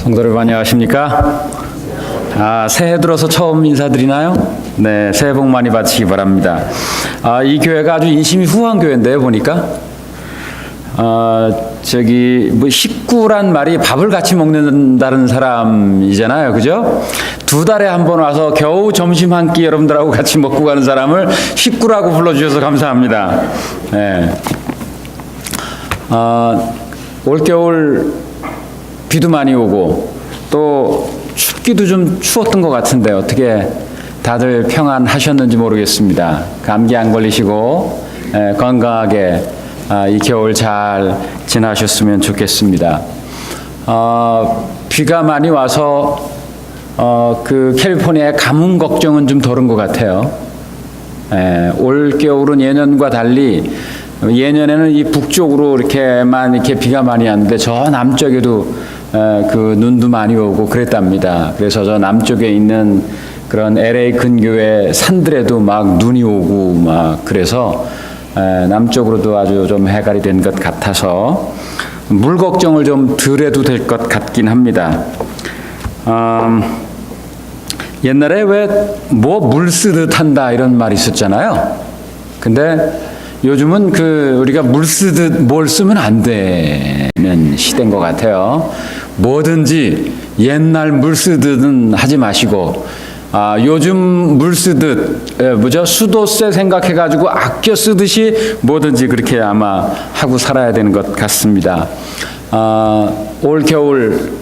성도 여러분 안녕하십니까? 새해 들어서 처음 인사드리나요? 네, 새해 복 많이 받으시기 바랍니다. 이 교회가 아주 인심이 후한 교회인데요, 보니까. 식구란 말이 밥을 같이 먹는다는 사람이잖아요, 그죠? 2달에 한 번 와서 겨우 점심 한 끼 여러분들하고 같이 먹고 가는 사람을 식구라고 불러주셔서 감사합니다. 네. 올겨울 비도 많이 오고 또 춥기도 좀 추웠던 것 같은데 어떻게 다들 평안하셨는지 모르겠습니다. 감기 안 걸리시고 건강하게 이 겨울 잘 지나셨으면 좋겠습니다. 비가 많이 와서 그 캘리포니아의 가뭄 걱정은 좀 덜은 것 같아요. 올 겨울은 예년과 달리 예년에는 이 북쪽으로 이렇게 비가 많이 왔는데 저 남쪽에도 그 눈도 많이 오고 그랬답니다. 그래서 저 남쪽에 있는 그런 LA 근교의 산들에도 막 눈이 오고 막 그래서 남쪽으로도 아주 좀 해갈이 된 것 같아서 물 걱정을 좀 덜 해도 될 것 같긴 합니다. 옛날에 왜 물 쓰듯 한다 이런 말이 있었잖아요. 근데 요즘은 우리가 물 쓰듯 뭘 쓰면 안 되는 시대인 것 같아요. 뭐든지 옛날 물 쓰듯은 하지 마시고 요즘 물 쓰듯 수도세 생각해가지고 아껴 쓰듯이 뭐든지 그렇게 아마 하고 살아야 되는 것 같습니다. 올 겨울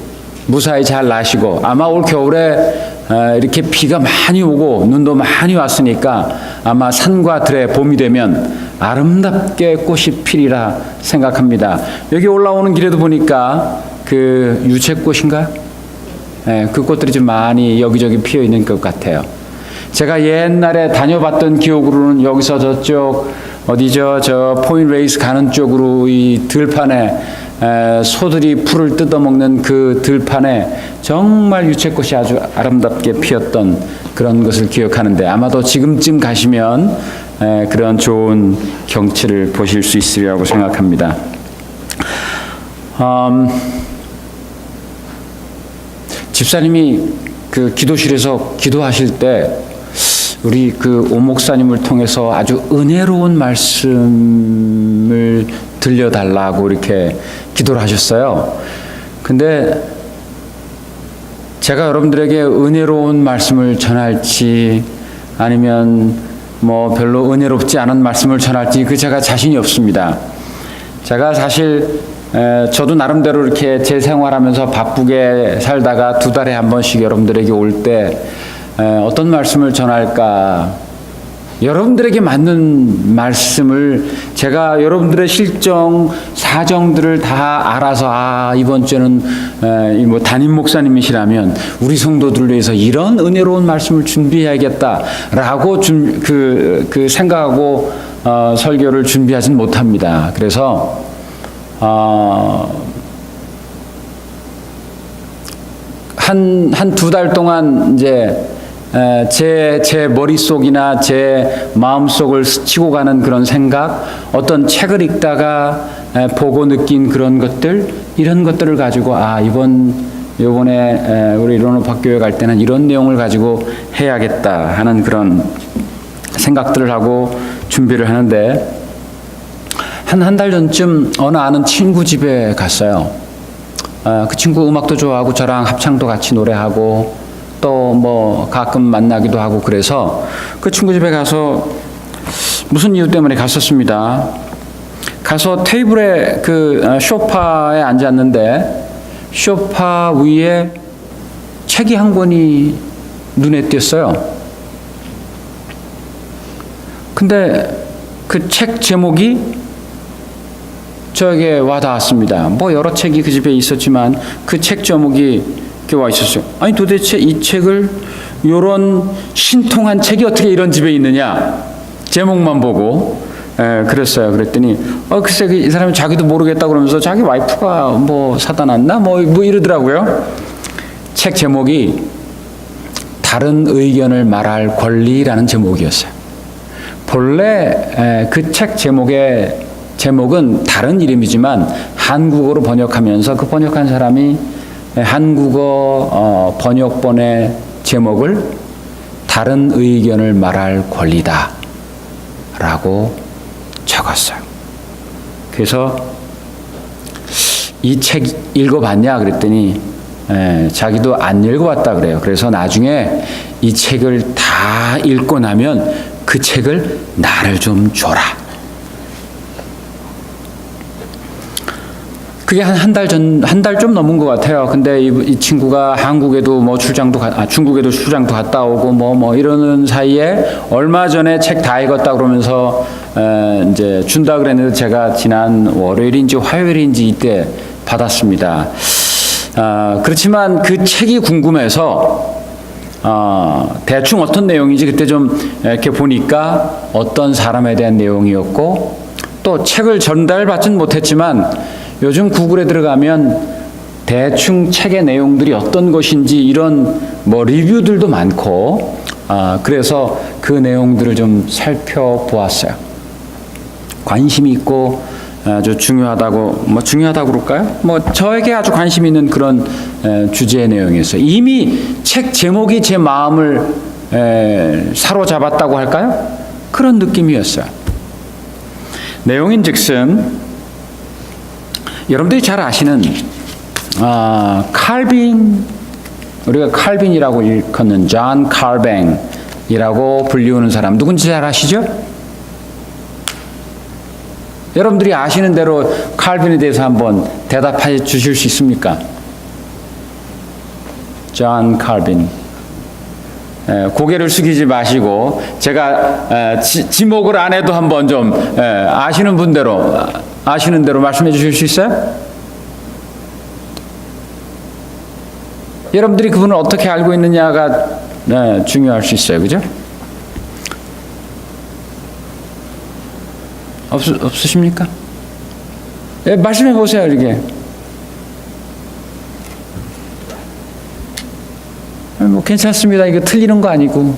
무사히 잘 나시고 아마 올 겨울에 이렇게 비가 많이 오고 눈도 많이 왔으니까 아마 산과 들에 봄이 되면 아름답게 꽃이 피리라 생각합니다. 여기 올라오는 길에도 보니까 그 유채꽃인가요? 그 꽃들이 좀 많이 여기저기 피어 있는 것 같아요. 제가 옛날에 다녀봤던 기억으로는 여기서 저쪽 어디죠? 저 포인트 레이스 가는 쪽으로 이 들판에 소들이 풀을 뜯어먹는 그 들판에 정말 유채꽃이 아주 아름답게 피었던 그런 것을 기억하는데 아마도 지금쯤 가시면 그런 좋은 경치를 보실 수 있으리라고 생각합니다. 집사님이 그 기도실에서 기도하실 때 우리 그 오 목사님을 통해서 아주 은혜로운 말씀을 들려달라고 이렇게 기도를 하셨어요. 근데 제가 여러분들에게 은혜로운 말씀을 전할지 아니면 별로 은혜롭지 않은 말씀을 전할지 제가 자신이 없습니다. 제가 사실 저도 나름대로 이렇게 제 생활하면서 바쁘게 살다가 2달에 한 번씩 여러분들에게 올 때 어떤 말씀을 전할까 여러분들에게 맞는 말씀을 제가 여러분들의 실정 사정들을 다 알아서 이번 주에는 담임 목사님이시라면 우리 성도들을 위해서 이런 은혜로운 말씀을 준비해야겠다라고 생각하고 설교를 준비하진 못합니다. 그래서 한 2달 동안 이제 제 머릿속이나 제 마음속을 스치고 가는 그런 생각, 어떤 책을 읽다가 보고 느낀 그런 것들, 이런 것들을 가지고 요번에 우리 런업학교에 갈 때는 이런 내용을 가지고 해야겠다 하는 그런 생각들을 하고 준비를 하는데 한 달 전쯤 어느 아는 친구 집에 갔어요. 그 친구 음악도 좋아하고 저랑 합창도 같이 노래하고 또 가끔 만나기도 하고 그래서 그 친구 집에 가서 무슨 이유 때문에 갔었습니다. 가서 테이블에 소파에 앉았는데 소파 위에 책이 한 권이 눈에 띄었어요. 근데 그 책 제목이 저에게 와닿았습니다. 여러 책이 그 집에 있었지만 그 책 제목이 이렇게 와 있었어요. 아니 도대체 이 책을 요런 신통한 책이 어떻게 이런 집에 있느냐 제목만 보고 그랬어요. 그랬더니 글쎄 이 사람이 자기도 모르겠다 그러면서 자기 와이프가 사다 놨나 이러더라고요. 책 제목이 다른 의견을 말할 권리라는 제목이었어요. 본래 그 책 제목은 다른 이름이지만 한국어로 번역하면서 그 번역한 사람이 한국어 번역본의 제목을 다른 의견을 말할 권리다 라고 적었어요. 그래서 이 책 읽어봤냐 그랬더니 자기도 안 읽어봤다 그래요. 그래서 나중에 이 책을 다 읽고 나면 그 책을 나를 좀 줘라. 그게 한 달 좀 넘은 것 같아요. 근데 이 친구가 한국에도 뭐 중국에도 출장도 갔다 오고 뭐 이러는 사이에 얼마 전에 책 다 읽었다 그러면서 이제 준다 그랬는데 제가 지난 월요일인지 화요일인지 이때 받았습니다. 그렇지만 그 책이 궁금해서 대충 어떤 내용인지 그때 좀 이렇게 보니까 어떤 사람에 대한 내용이었고 또 책을 전달받진 못했지만 요즘 구글에 들어가면 대충 책의 내용들이 어떤 것인지 이런 뭐 리뷰들도 많고 그래서 그 내용들을 좀 살펴보았어요. 관심이 있고 아주 중요하다고 중요하다고 그럴까요? 저에게 아주 관심 있는 그런 주제의 내용이었어요. 이미 책 제목이 제 마음을 사로잡았다고 할까요? 그런 느낌이었어요. 내용인즉슨 여러분들이 잘 아시는 칼빈, 우리가 칼빈이라고 일컫는 존 칼뱅이라고 불리우는 사람 누군지 잘 아시죠? 여러분들이 아시는 대로 칼빈에 대해서 한번 대답해 주실 수 있습니까? 존 칼빈. 고개를 숙이지 마시고 제가 지목을 안 해도 한번 좀 아시는 대로 말씀해 주실 수 있어요? 여러분들이 그분을 어떻게 알고 있느냐가 중요할 수 있어요. 그죠? 없으십니까? 말씀해 보세요. 이렇게. 괜찮습니다. 이거 틀리는 거 아니고.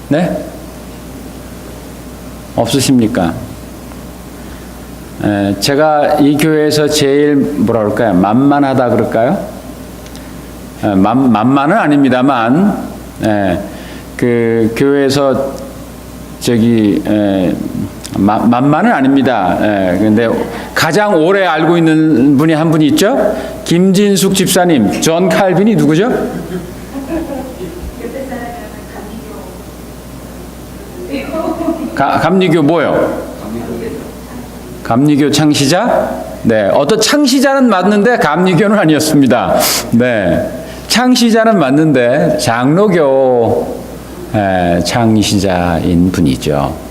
네? 없으십니까? 제가 이 교회에서 제일 뭐라 그럴까요? 만만하다 그럴까요? 만만은 아닙니다만 그 교회에서 만만은 아닙니다. 그런데 가장 오래 알고 있는 분이 한 분이 있죠? 김진숙 집사님. 존 칼빈이 누구죠? 감리교 뭐요? 감리교 창시자? 네, 어떤 창시자는 맞는데 감리교는 아니었습니다. 네, 창시자는 맞는데 장로교 창시자인 분이죠.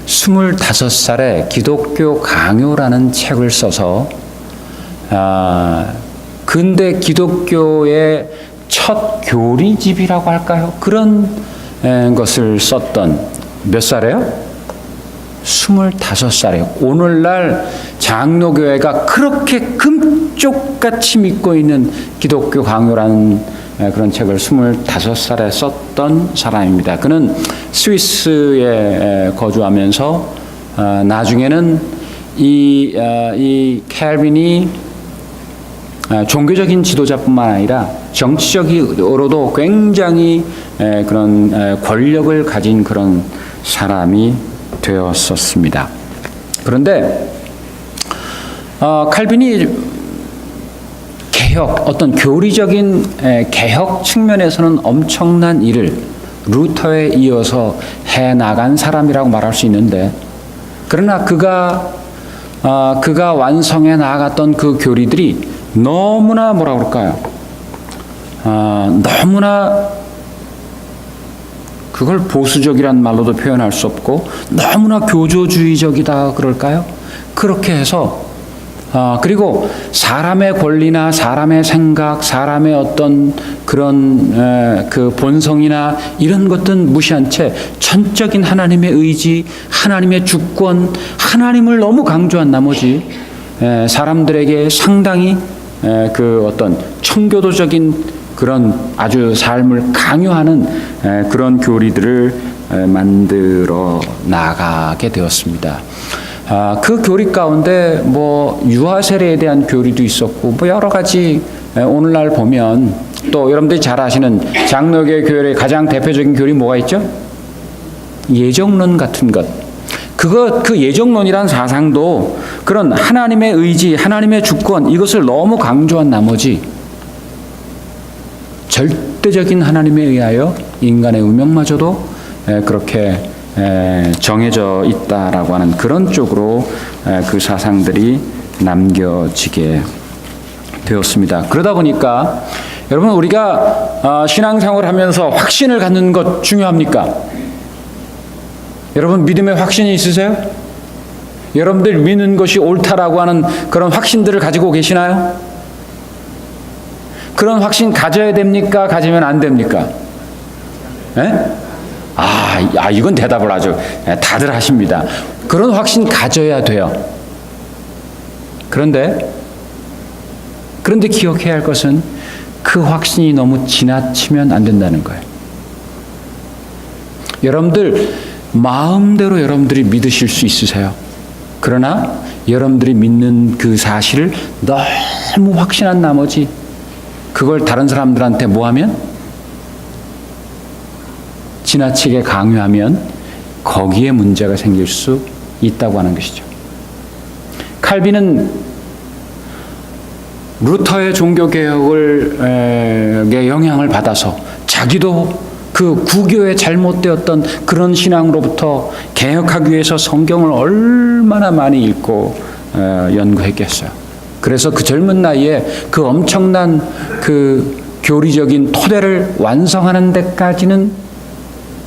25살에 기독교 강요라는 책을 써서 근대 기독교의 첫 교리집이라고 할까요? 그런 것을 썼던 몇 살이에요? 25살이에요. 오늘날 장로교회가 그렇게 금쪽같이 믿고 있는 기독교 강요라는 그런 책을 25살에 썼던 사람입니다. 그는 스위스에 거주하면서 나중에는 이 캘빈이 종교적인 지도자뿐만 아니라 정치적으로도 굉장히 그런 권력을 가진 그런 사람이 되었었습니다. 그런데 칼빈이 어떤 교리적인 개혁 측면에서는 엄청난 일을 루터에 이어서 해나간 사람이라고 말할 수 있는데, 그러나 그가 완성해 나갔던 그 교리들이 너무나 뭐라 그럴까요? 너무나 그걸 보수적이란 말로도 표현할 수 없고 너무나 교조주의적이다 그럴까요? 그렇게 해서 그리고 사람의 권리나 사람의 생각, 사람의 어떤 그런 그 본성이나 이런 것들은 무시한 채 전적인 하나님의 의지, 하나님의 주권, 하나님을 너무 강조한 나머지 사람들에게 상당히 그 어떤 청교도적인 그런 아주 삶을 강요하는 그런 교리들을 만들어 나가게 되었습니다. 그 교리 가운데 뭐 유아 세례에 대한 교리도 있었고 뭐 여러 가지 오늘날 보면 또 여러분들이 잘 아시는 장로교 교회의 가장 대표적인 교리 뭐가 있죠? 예정론 같은 것. 그 예정론이란 사상도 그런 하나님의 의지, 하나님의 주권 이것을 너무 강조한 나머지 절대적인 하나님에 의하여 인간의 운명마저도 그렇게 정해져 있다라고 하는 그런 쪽으로 그 사상들이 남겨지게 되었습니다. 그러다 보니까 여러분 우리가 신앙생활을 하면서 확신을 갖는 것 중요합니까? 여러분 믿음의 확신이 있으세요? 여러분들 믿는 것이 옳다라고 하는 그런 확신들을 가지고 계시나요? 그런 확신 가져야 됩니까? 가지면 안 됩니까? 이건 대답을 아주 다들 하십니다. 그런 확신 가져야 돼요. 그런데 기억해야 할 것은 그 확신이 너무 지나치면 안 된다는 거예요. 여러분들 마음대로 여러분들이 믿으실 수 있으세요. 그러나 여러분들이 믿는 그 사실을 너무 확신한 나머지 그걸 다른 사람들한테 뭐하면? 지나치게 강요하면 거기에 문제가 생길 수 있다고 하는 것이죠. 칼빈은 루터의 종교개혁의 영향을 받아서 자기도 그 구교의 잘못되었던 그런 신앙으로부터 개혁하기 위해서 성경을 얼마나 많이 읽고 연구했겠어요. 그래서 그 젊은 나이에 그 엄청난 그 교리적인 토대를 완성하는 데까지는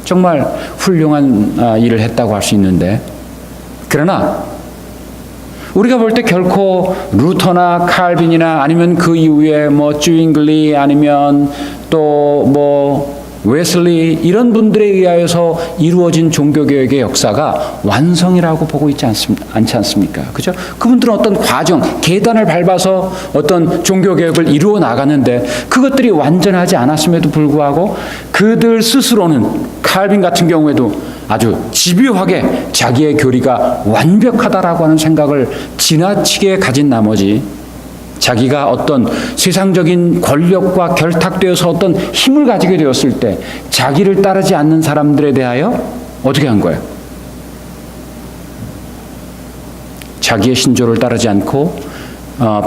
정말 훌륭한 일을 했다고 할 수 있는데, 그러나 우리가 볼 때 결코 루터나 칼빈이나 아니면 그 이후에 뭐 쥐잉글리 아니면 또 뭐 웨슬리 이런 분들에 의하여서 이루어진 종교개혁의 역사가 완성이라고 보고 있지 않지 않습니까? 그죠? 그분들은 어떤 과정, 계단을 밟아서 어떤 종교개혁을 이루어 나가는데 그것들이 완전하지 않았음에도 불구하고 그들 스스로는 칼빈 같은 경우에도 아주 집요하게 자기의 교리가 완벽하다라고 하는 생각을 지나치게 가진 나머지 자기가 어떤 세상적인 권력과 결탁되어서 어떤 힘을 가지게 되었을 때 자기를 따르지 않는 사람들에 대하여 어떻게 한 거예요? 자기의 신조를 따르지 않고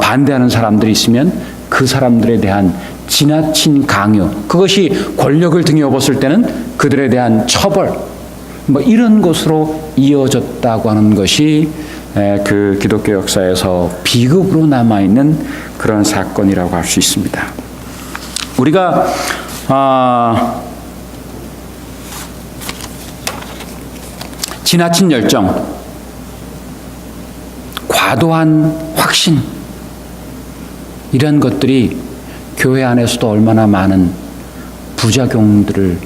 반대하는 사람들이 있으면 그 사람들에 대한 지나친 강요, 그것이 권력을 등에 업었을 때는 그들에 대한 처벌, 뭐 이런 것으로 이어졌다고 하는 것이 그 기독교 역사에서 비극으로 남아있는 그런 사건이라고 할 수 있습니다. 우리가 지나친 열정, 과도한 확신 이런 것들이 교회 안에서도 얼마나 많은 부작용들을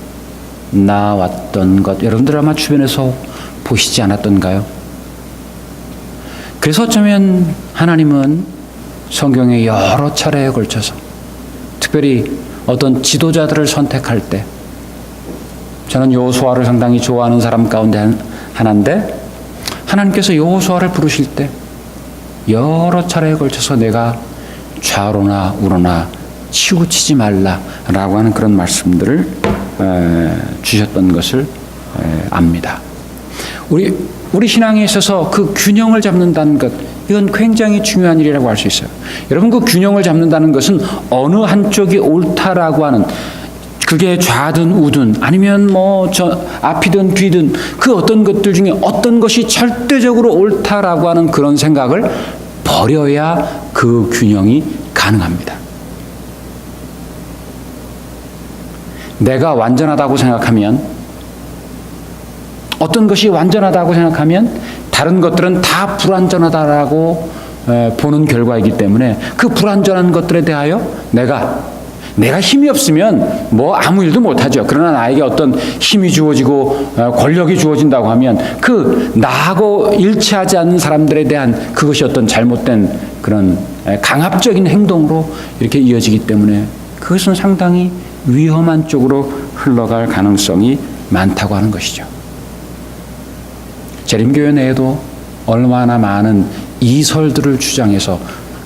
낳아왔던 것 여러분들 아마 주변에서 보시지 않았던가요? 그래서 어쩌면 하나님은 성경에 여러 차례에 걸쳐서 특별히 어떤 지도자들을 선택할 때, 저는 여호수아를 상당히 좋아하는 사람 가운데 하나인데, 하나님께서 여호수아를 부르실 때 여러 차례에 걸쳐서 내가 좌로나 우로나 치우치지 말라라고 하는 그런 말씀들을 주셨던 것을 압니다. 우리 신앙에 있어서 그 균형을 잡는다는 것, 이건 굉장히 중요한 일이라고 할 수 있어요. 여러분, 그 균형을 잡는다는 것은 어느 한쪽이 옳다라고 하는, 그게 좌든 우든 아니면 뭐 앞이든 뒤든 그 어떤 것들 중에 어떤 것이 절대적으로 옳다라고 하는 그런 생각을 버려야 그 균형이 가능합니다. 내가 완전하다고 생각하면, 어떤 것이 완전하다고 생각하면 다른 것들은 다 불완전하다라고 보는 결과이기 때문에 그 불완전한 것들에 대하여 내가 힘이 없으면 뭐 아무 일도 못하죠. 그러나 나에게 어떤 힘이 주어지고 권력이 주어진다고 하면 그 나하고 일치하지 않는 사람들에 대한 그것이 어떤 잘못된 그런 강압적인 행동으로 이렇게 이어지기 때문에 그것은 상당히 위험한 쪽으로 흘러갈 가능성이 많다고 하는 것이죠. 재림교회 내에도 얼마나 많은 이설들을 주장해서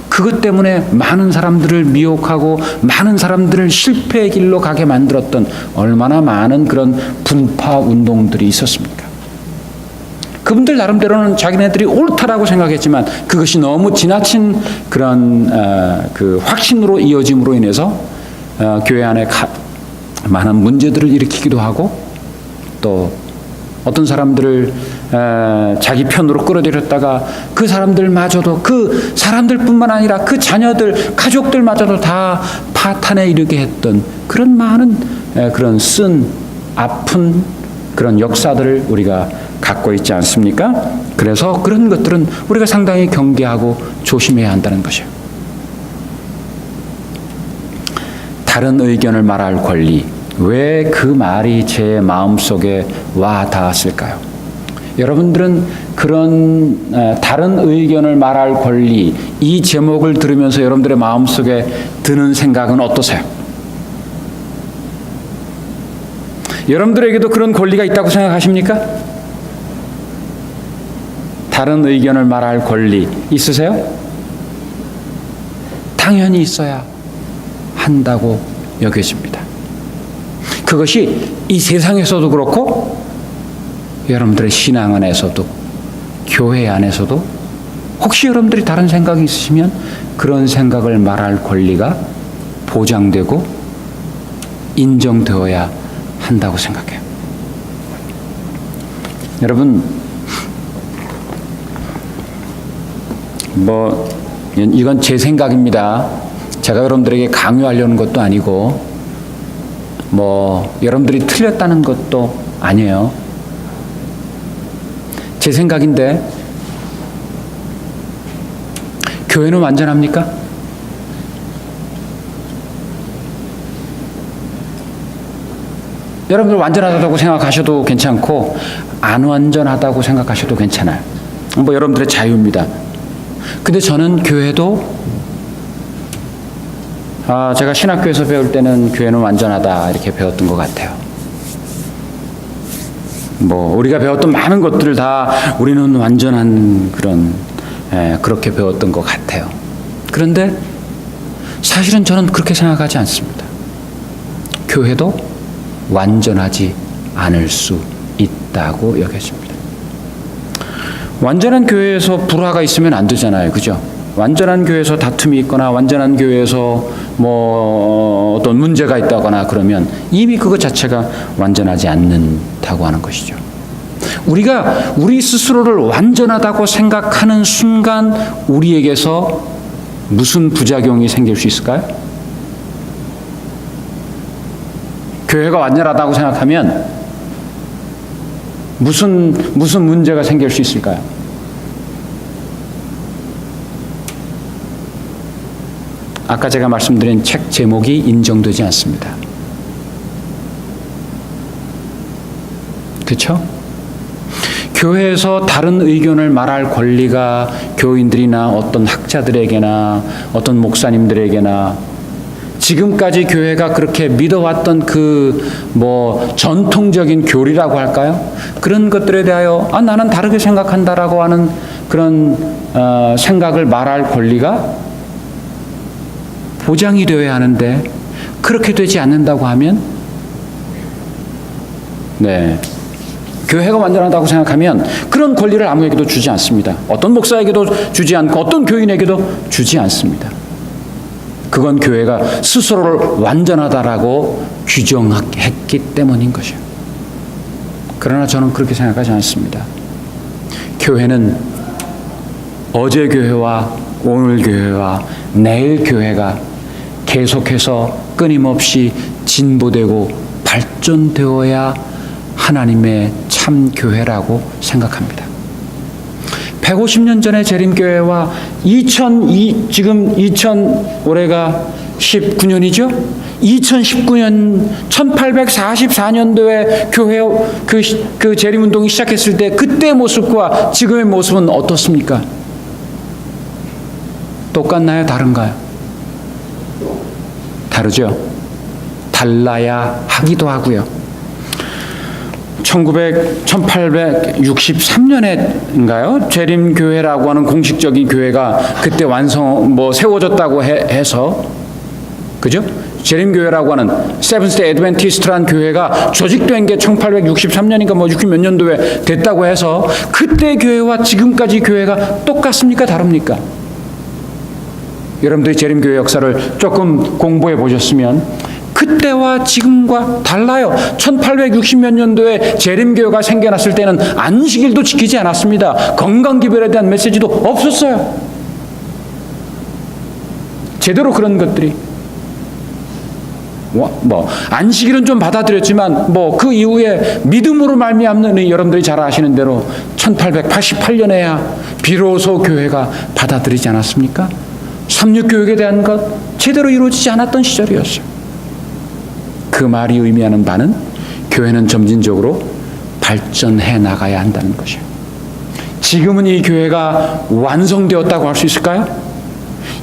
그것 때문에 많은 사람들을 미혹하고 많은 사람들을 실패의 길로 가게 만들었던 얼마나 많은 그런 분파 운동들이 있었습니까? 그분들 나름대로는 자기네들이 옳다라고 생각했지만 그것이 너무 지나친 그런 그 확신으로 이어짐으로 인해서 교회 안에 많은 문제들을 일으키기도 하고 또 어떤 사람들을 자기 편으로 끌어들였다가 그 사람들마저도 그 사람들뿐만 아니라 그 자녀들, 가족들마저도 다 파탄에 이르게 했던 그런 많은 그런 쓴 아픈 그런 역사들을 우리가 갖고 있지 않습니까? 그래서 그런 것들은 우리가 상당히 경계하고 조심해야 한다는 것이에요. 다른 의견을 말할 권리. 왜 그 말이 제 마음속에 와 닿았을까요? 여러분들은 그런 다른 의견을 말할 권리, 이 제목을 들으면서 여러분들의 마음속에 드는 생각은 어떠세요? 여러분들에게도 그런 권리가 있다고 생각하십니까? 다른 의견을 말할 권리 있으세요? 당연히 있어야 한다고 여겨집니다. 그것이 이 세상에서도 그렇고 여러분들의 신앙 안에서도 교회 안에서도 혹시 여러분들이 다른 생각이 있으시면 그런 생각을 말할 권리가 보장되고 인정되어야 한다고 생각해요. 여러분, 이건 제 생각입니다. 제가 여러분들에게 강요하려는 것도 아니고 여러분들이 틀렸다는 것도 아니에요. 제 생각인데 교회는 완전합니까? 여러분들 완전하다고 생각하셔도 괜찮고 안 완전하다고 생각하셔도 괜찮아요. 여러분들의 자유입니다. 근데 저는 교회도 제가 신학교에서 배울 때는 교회는 완전하다 이렇게 배웠던 것 같아요. 우리가 배웠던 많은 것들을 다 우리는 완전한 그런 그렇게 배웠던 것 같아요. 그런데 사실은 저는 그렇게 생각하지 않습니다. 교회도 완전하지 않을 수 있다고 여겨집니다. 완전한 교회에서 불화가 있으면 안 되잖아요. 그죠? 완전한 교회에서 다툼이 있거나 완전한 교회에서 어떤 문제가 있다거나 그러면 이미 그것 자체가 완전하지 않는다고 하는 것이죠. 우리가 우리 스스로를 완전하다고 생각하는 순간 우리에게서 무슨 부작용이 생길 수 있을까요? 교회가 완전하다고 생각하면 무슨 문제가 생길 수 있을까요? 아까 제가 말씀드린 책 제목이 인정되지 않습니다. 그렇죠? 교회에서 다른 의견을 말할 권리가 교인들이나 어떤 학자들에게나 어떤 목사님들에게나 지금까지 교회가 그렇게 믿어왔던 전통적인 교리라고 할까요? 그런 것들에 대하여 나는 다르게 생각한다라고 하는 그런 생각을 말할 권리가 보장이 되어야 하는데 그렇게 되지 않는다고 하면 교회가 완전하다고 생각하면 그런 권리를 아무에게도 주지 않습니다. 어떤 목사에게도 주지 않고 어떤 교인에게도 주지 않습니다. 그건 교회가 스스로를 완전하다라고 규정했기 때문인 것이에요. 그러나 저는 그렇게 생각하지 않습니다. 교회는 어제 교회와 오늘 교회와 내일 교회가 계속해서 끊임없이 진보되고 발전되어야 하나님의 참 교회라고 생각합니다. 150년 전의 재림교회와 지금 올해가 19년이죠? 2019년 1844년도에 교회 그 재림운동이 시작했을 때 그때의 모습과 지금의 모습은 어떻습니까? 똑같나요? 다른가요? 다르죠? 달라야 하기도 하고요. 1863년에인가요? 재림교회라고 하는 공식적인 교회가 그때 세워졌다고 해서, 그죠? 재림교회라고 하는 세븐스데이 애드벤티스트라는 교회가 조직된 게 1863년인가 60 몇 년도에 됐다고 해서 그때 교회와 지금까지 교회가 똑같습니까? 다릅니까? 여러분들이 재림교회 역사를 조금 공부해 보셨으면 그때와 지금과 달라요. 1860 몇 년도에 재림교회가 생겨났을 때는 안식일도 지키지 않았습니다. 건강기별에 대한 메시지도 없었어요. 제대로 그런 것들이 안식일은 좀 받아들였지만 그 이후에 믿음으로 말미암는 여러분들이 잘 아시는 대로 1888년에야 비로소 교회가 받아들이지 않았습니까? 삼육교육에 대한 것 제대로 이루어지지 않았던 시절이었어요. 그 말이 의미하는 바는 교회는 점진적으로 발전해 나가야 한다는 것이에요. 지금은 이 교회가 완성되었다고 할 수 있을까요?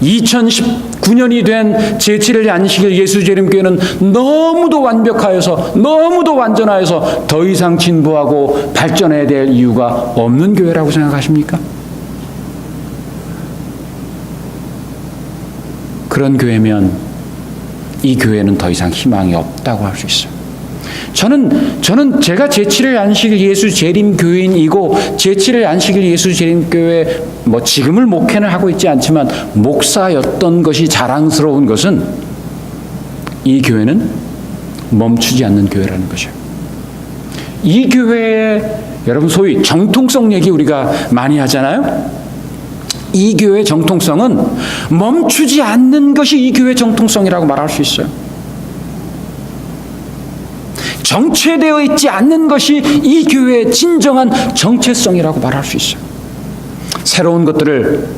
2019년이 된 제7일 안식일 예수재림교회는 너무도 완벽하여서 너무도 완전하여서 더 이상 진보하고 발전해야 될 이유가 없는 교회라고 생각하십니까? 그런 교회면 이 교회는 더 이상 희망이 없다고 할 수 있어요. 저는 제가 제7일 안식일 예수 재림 교인이고 제7일 안식일 예수 재림 교회 지금을 목회는 하고 있지 않지만 목사였던 것이 자랑스러운 것은 이 교회는 멈추지 않는 교회라는 것이에요. 이 교회의 여러분 소위 정통성 얘기 우리가 많이 하잖아요. 이 교회의 정통성은 멈추지 않는 것이 이 교회의 정통성이라고 말할 수 있어요. 정체되어 있지 않는 것이 이 교회의 진정한 정체성이라고 말할 수 있어요. 새로운 것들을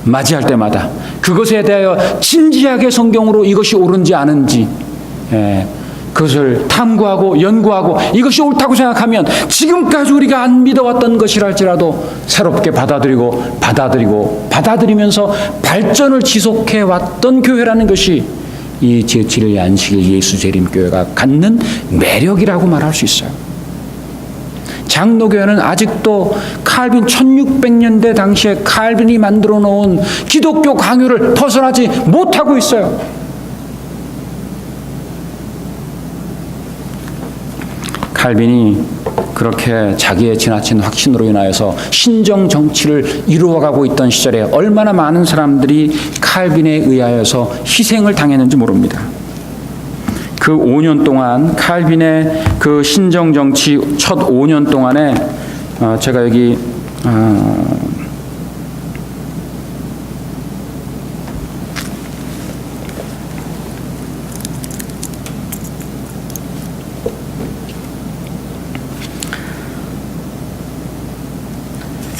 맞이할 때마다 그것에 대하여 진지하게 성경으로 이것이 옳은지 아는지 그것을 탐구하고 연구하고 이것이 옳다고 생각하면 지금까지 우리가 안 믿어왔던 것이랄지라도 새롭게 받아들이면서 발전을 지속해왔던 교회라는 것이 이 제7일 안식일 예수 재림교회가 갖는 매력이라고 말할 수 있어요. 장로교회는 아직도 칼빈 1600년대 당시에 칼빈이 만들어 놓은 기독교 강요를 벗어나지 못하고 있어요. 칼빈이 그렇게 자기의 지나친 확신으로 인하여서 신정 정치를 이루어가고 있던 시절에 얼마나 많은 사람들이 칼빈에 의하여서 희생을 당했는지 모릅니다. 그 5년 동안 칼빈의 그 신정 정치 첫 5년 동안에 제가 여기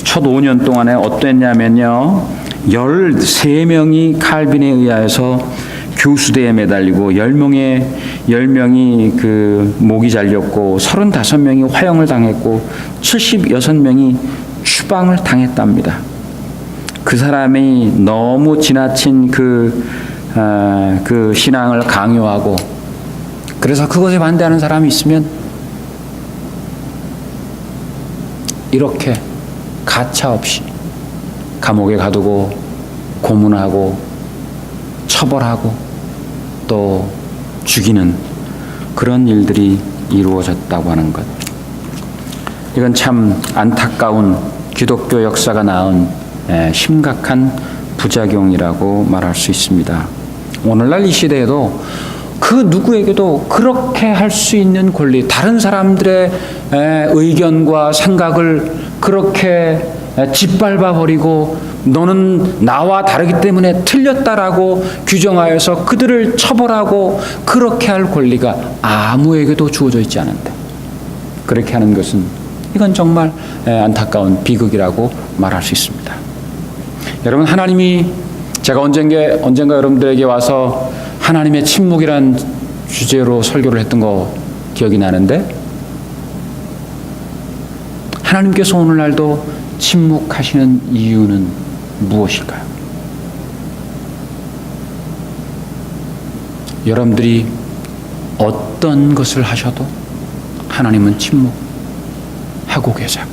첫 5년 동안에 어땠냐면요. 13명이 칼빈에 의하여서 교수대에 매달리고 10명이 그 목이 잘렸고 35명이 화형을 당했고 76명이 추방을 당했답니다. 그 사람이 너무 지나친 그 신앙을 강요하고 그래서 그것에 반대하는 사람이 있으면 이렇게 가차없이 감옥에 가두고 고문하고 처벌하고 또 죽이는 그런 일들이 이루어졌다고 하는 것. 이건 참 안타까운 기독교 역사가 낳은 심각한 부작용이라고 말할 수 있습니다. 오늘날 이 시대에도 그 누구에게도 그렇게 할 수 있는 권리, 다른 사람들의 의견과 생각을 그렇게 짓밟아 버리고 너는 나와 다르기 때문에 틀렸다라고 규정하여서 그들을 처벌하고 그렇게 할 권리가 아무에게도 주어져 있지 않은데 그렇게 하는 것은 이건 정말 안타까운 비극이라고 말할 수 있습니다. 여러분, 하나님이 제가 언젠가 여러분들에게 와서 하나님의 침묵이란 주제로 설교를 했던 거 기억이 나는데 하나님께서 오늘날도 침묵하시는 이유는 무엇일까요? 여러분들이 어떤 것을 하셔도 하나님은 침묵하고 계세요.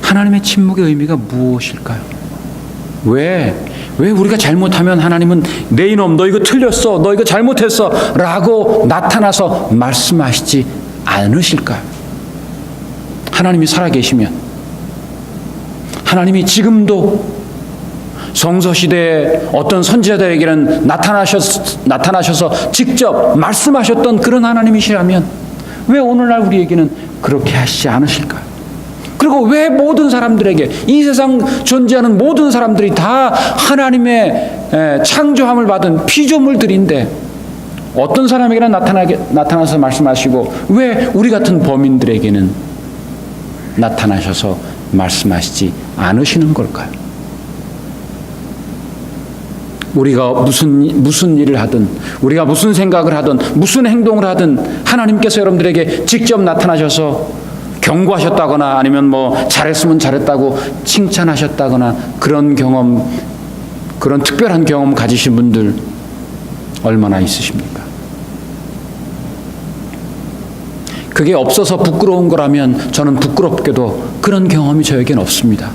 하나님의 침묵의 의미가 무엇일까요? 왜 우리가 잘못하면 하나님은 내 이놈 너 이거 틀렸어, 너 이거 잘못했어 라고 나타나서 말씀하시지 않으실까요? 하나님이 살아계시면, 하나님이 지금도 성서시대에 어떤 선지자들에게는 나타나셔서 직접 말씀하셨던 그런 하나님이시라면 왜 오늘날 우리에게는 그렇게 하시지 않으실까요? 그리고 왜 모든 사람들에게, 이 세상 존재하는 모든 사람들이 다 하나님의 창조함을 받은 피조물들인데 어떤 사람에게나 나타나서 말씀하시고 왜 우리 같은 범인들에게는 나타나셔서 말씀하시지 않으시는 걸까요? 우리가 무슨 일을 하든, 우리가 무슨 생각을 하든, 무슨 행동을 하든 하나님께서 여러분들에게 직접 나타나셔서 경고하셨다거나 아니면 뭐 잘했으면 잘했다고 칭찬하셨다거나 그런 경험, 그런 특별한 경험 가지신 분들 얼마나 있으십니까? 그게 없어서 부끄러운 거라면 저는 부끄럽게도 그런 경험이 저에겐 없습니다.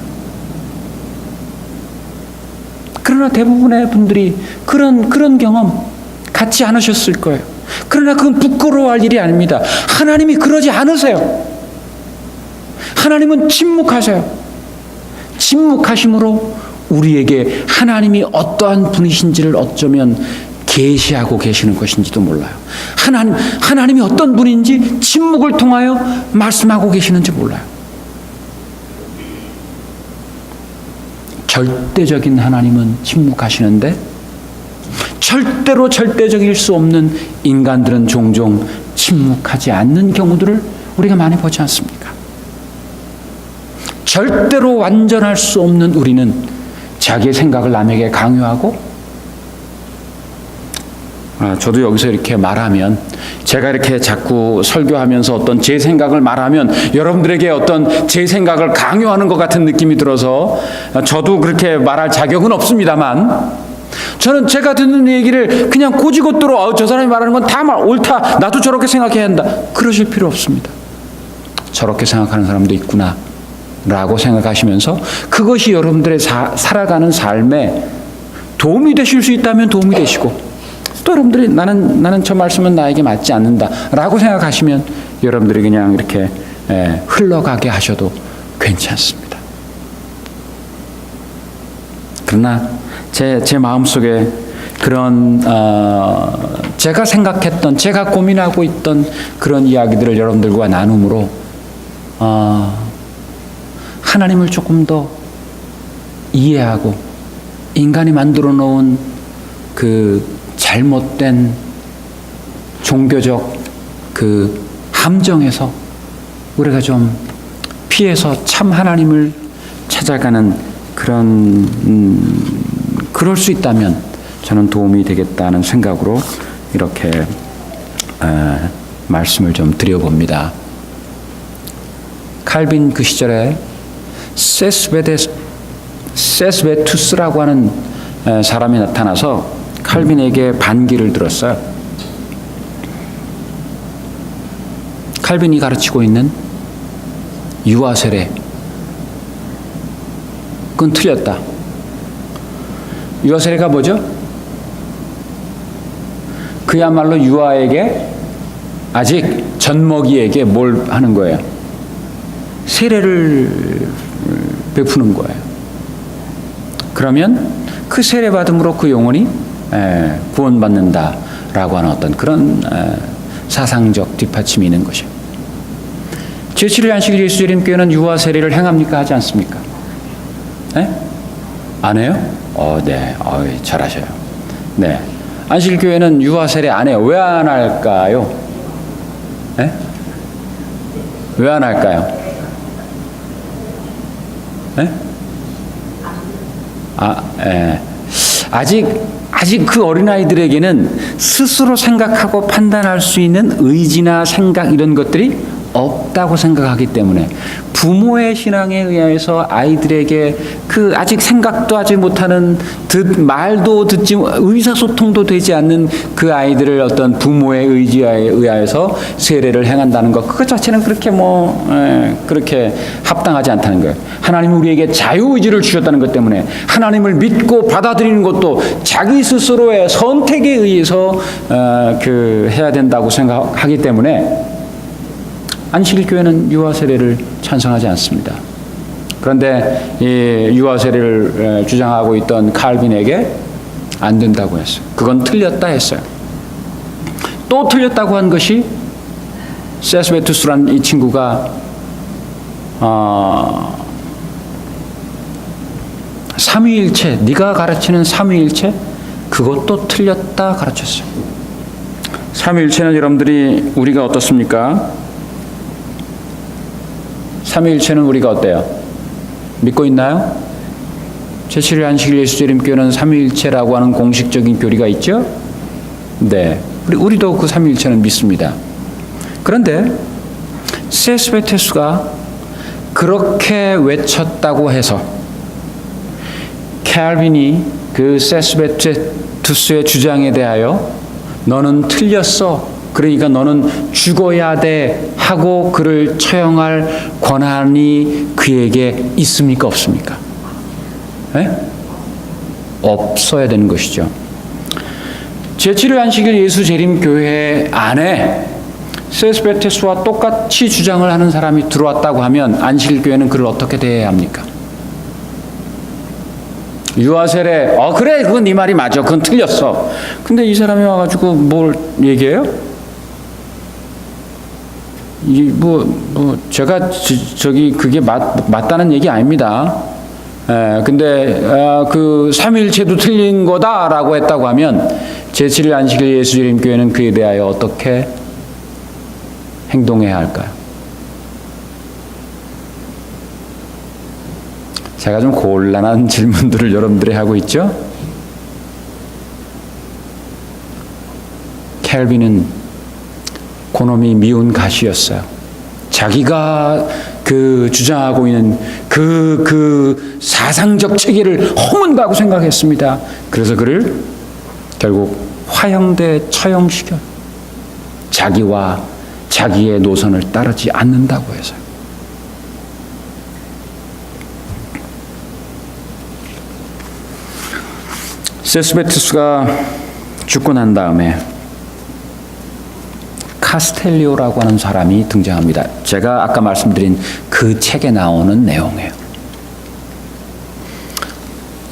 그러나 대부분의 분들이 그런 경험 갖지 않으셨을 거예요. 그러나 그건 부끄러워할 일이 아닙니다. 하나님이 그러지 않으세요. 하나님은 침묵하세요. 침묵하심으로 우리에게 하나님이 어떠한 분이신지를 어쩌면 계시하고 계시는 것인지도 몰라요. 하나님이 어떤 분인지 침묵을 통하여 말씀하고 계시는지 몰라요. 절대적인 하나님은 침묵하시는데 절대로 절대적일 수 없는 인간들은 종종 침묵하지 않는 경우들을 우리가 많이 보지 않습니까? 절대로 완전할 수 없는 우리는 자기의 생각을 남에게 강요하고, 저도 여기서 이렇게 말하면, 제가 이렇게 자꾸 설교하면서 어떤 제 생각을 말하면 여러분들에게 어떤 제 생각을 강요하는 것 같은 느낌이 들어서 저도 그렇게 말할 자격은 없습니다만, 저는 제가 듣는 얘기를 그냥 고지고대로 저 사람이 말하는 건 다 옳다, 나도 저렇게 생각해야 한다, 그러실 필요 없습니다. 저렇게 생각하는 사람도 있구나 라고 생각하시면서 그것이 여러분들의 살아가는 삶에 도움이 되실 수 있다면 도움이 되시고, 또 여러분들이 나는 저 말씀은 나에게 맞지 않는다 라고 생각하시면 여러분들이 그냥 이렇게 흘러가게 하셔도 괜찮습니다. 그러나 제 마음속에 그런 제가 생각했던, 제가 고민하고 있던 그런 이야기들을 여러분들과 나눔으로 하나님을 조금 더 이해하고 인간이 만들어 놓은 그 잘못된 종교적 그 함정에서 우리가 좀 피해서 참 하나님을 찾아가는 그럴 수 있다면 저는 도움이 되겠다는 생각으로 이렇게 말씀을 좀 드려봅니다. 칼빈 그 시절에 세스베투스라고 하는 사람이 나타나서 칼빈에게 반기를 들었어요. 칼빈이 가르치고 있는 유아세례, 그건 틀렸다. 유아세례가 뭐죠? 그야말로 유아에게, 아직 젖먹이에게 뭘 하는 거예요? 세례를 베푸는 거예요. 그러면 그 세례 받음으로 그 영혼이 구원받는다라고 하는 어떤 그런 사상적 뒷받침이 있는 것이에요. 제7일 안식일 예수재림교회는 유아 세례를 행합니까? 하지 않습니까? 네? 안 해요? 네. 잘하셔요. 네. 안식일교회는 유아 세례 안 해요. 왜 안 할까요? 네? 왜 안 할까요? 네? 아직 그 어린아이들에게는 스스로 생각하고 판단할 수 있는 의지나 생각 이런 것들이 없다고 생각하기 때문에 부모의 신앙에 의해서 아이들에게 그 아직 생각도 하지 못하는 말도 듣지 의사소통도 되지 않는 그 아이들을 어떤 부모의 의지에 의하여서 세례를 행한다는 것 그것 자체는 그렇게 그렇게 합당하지 않다는 거예요. 하나님은 우리에게 자유의지를 주셨다는 것 때문에 하나님을 믿고 받아들이는 것도 자기 스스로의 선택에 의해서 해야 된다고 생각하기 때문에 안식일교회는 유아세례를 찬성하지 않습니다. 그런데 이 유아세례를 주장하고 있던 칼빈에게 안 된다고 했어요. 그건 틀렸다 했어요. 또 틀렸다고 한 것이 세스베투스라는 이 친구가 삼위일체, 네가 가르치는 삼위일체 그것도 틀렸다 가르쳤어요. 삼위일체는 여러분들이 우리가 어떻습니까? 삼위일체는 우리가 어때요? 믿고 있나요? 제7일 안식일 예수재림교회는 삼위일체라고 하는 공식적인 교리가 있죠? 네, 우리도 그 삼위일체는 믿습니다. 그런데 세스베테스가 그렇게 외쳤다고 해서 칼빈이 그 세스베테스의 주장에 대하여 너는 틀렸어, 그러니까 너는 죽어야 돼 하고 그를 처형할 권한이 그에게 있습니까? 없습니까? 네? 없어야 되는 것이죠. 제7일 안식일 예수재림교회 안에 세스베테스와 똑같이 주장을 하는 사람이 들어왔다고 하면 안식일교회는 그를 어떻게 대해야 합니까? 유아세례, 그래, 그건 네 말이 맞아, 그건 틀렸어. 근데 이 사람이 와가지고 뭘 얘기해요? 제가 그게 맞다는 얘기 아닙니다. 근데 그 삼위일체도 틀린 거다라고 했다고 하면 제7일 안식일 예수재림교회는 그에 대하여 어떻게 행동해야 할까요? 제가 좀 곤란한 질문들을 여러분들이 하고 있죠? 켈빈은 그놈이 미운 가시였어요. 자기가 주장하고 있는 그 사상적 체계를 허문다고 생각했습니다. 그래서 그를 결국 화형대에 처형시켜요. 자기와 자기의 노선을 따르지 않는다고 해서요. 세스베투스가 죽고 난 다음에 카스텔리오라고 하는 사람이 등장합니다. 제가 아까 말씀드린 그 책에 나오는 내용이에요.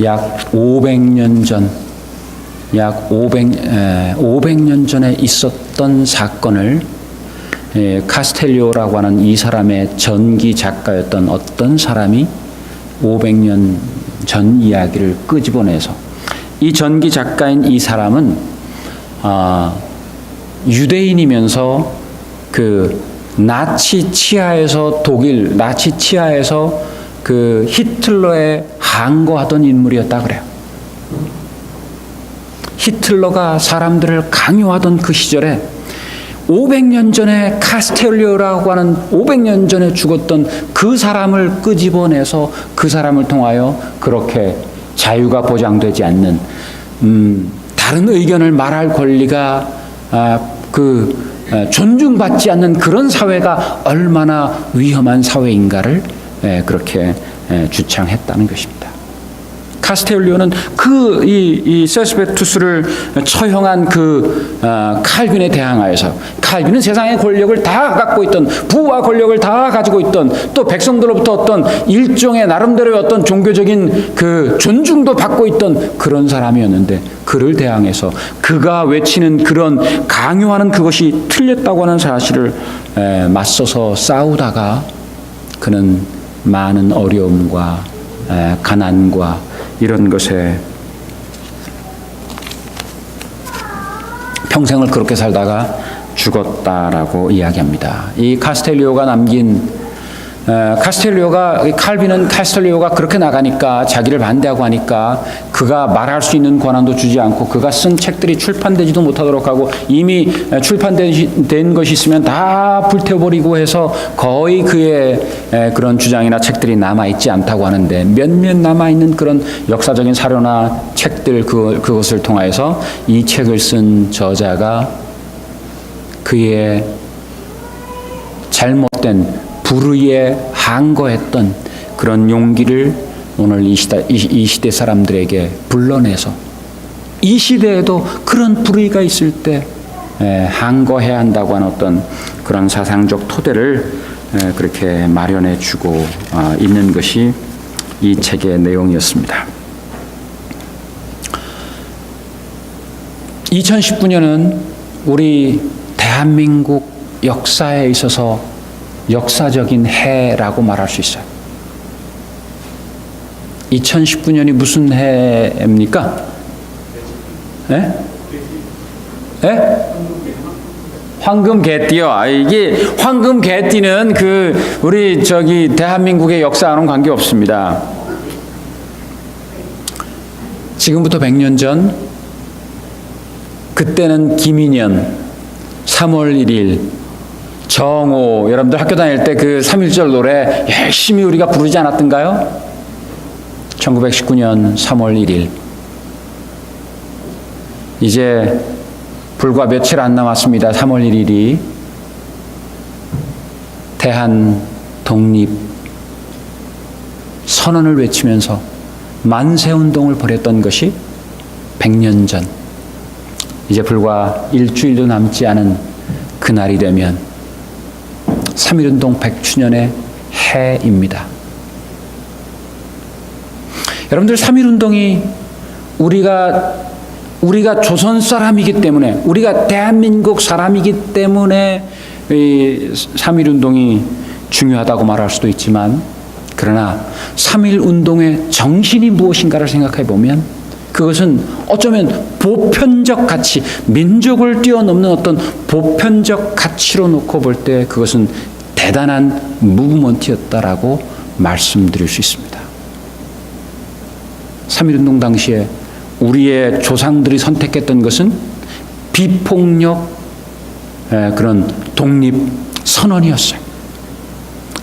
약 500년 전, 약 500년 전에 있었던 사건을 카스텔리오라고 하는 이 사람의 전기 작가였던 어떤 사람이 500년 전 이야기를 끄집어내서 이 전기 작가인 이 사람은 유대인이면서 그 나치 치하에서 그 히틀러에 항거하던 인물이었다 그래요. 히틀러가 사람들을 강요하던 그 시절에 500년 전에 카스텔리오라고 하는 500년 전에 죽었던 그 사람을 끄집어내서 그 사람을 통하여 그렇게 자유가 보장되지 않는 다른 의견을 말할 권리가 존중받지 않는 그런 사회가 얼마나 위험한 사회인가를 그렇게 주창했다는 것입니다. 카스텔리오는 이 세스베투스를 처형한 칼빈에 대항하여서 칼빈은 세상의 권력을 다 갖고 있던 부와 권력을 다 가지고 있던 또 백성들로부터 어떤 일종의 나름대로의 어떤 종교적인 존중도 받고 있던 그런 사람이었는데 그를 대항해서 그가 외치는 그런 강요하는 그것이 틀렸다고 하는 사실을 맞서서 싸우다가 그는 많은 어려움과 가난과 이런 것에 평생을 그렇게 살다가 죽었다라고 이야기합니다. 이 카스텔리오가 남긴 칼빈은 카스텔리오가 그렇게 나가니까 자기를 반대하고 하니까 그가 말할 수 있는 권한도 주지 않고 그가 쓴 책들이 출판되지도 못하도록 하고 이미 출판된 것이 있으면 다 불태워버리고 해서 거의 그의 그런 주장이나 책들이 남아있지 않다고 하는데 몇몇 남아있는 그런 역사적인 사료나 책들 그것을 통하여서 이 책을 쓴 저자가 그의 잘못된 불의에 항거했던 그런 용기를 오늘 이 시대 사람들에게 불러내서 이 시대에도 그런 불의가 있을 때 항거해야 한다고 하는 어떤 그런 사상적 토대를 그렇게 마련해 주고 있는 것이 이 책의 내용이었습니다. 2019년은 우리 대한민국 역사에 있어서 역사적인 해라고 말할 수 있어요. 2019년이 무슨 해입니까? 예? 예? 황금 개띠요. 이게 황금 개띠는 우리 대한민국의 역사와는 관계 없습니다. 지금부터 100년 전, 그때는 김인년, 3월 1일, 정오, 여러분들 학교 다닐 때 그 3.1절 노래 열심히 우리가 부르지 않았던가요? 1919년 3월 1일. 이제 불과 며칠 안 남았습니다. 3월 1일이 대한 독립 선언을 외치면서 만세운동을 벌였던 것이 100년 전. 이제 불과 일주일도 남지 않은 그날이 되면 3.1운동 100주년의 해입니다. 여러분들 3.1운동이 우리가 조선 사람이기 때문에 우리가 대한민국 사람이기 때문에 이 3.1운동이 중요하다고 말할 수도 있지만 그러나 3.1운동의 정신이 무엇인가를 생각해 보면 그것은 어쩌면 보편적 가치, 민족을 뛰어넘는 어떤 보편적 가치로 놓고 볼 때 그것은 대단한 무브먼트였다라고 말씀드릴 수 있습니다. 3.1운동 당시에 우리의 조상들이 선택했던 것은 비폭력 그런 독립 선언이었어요.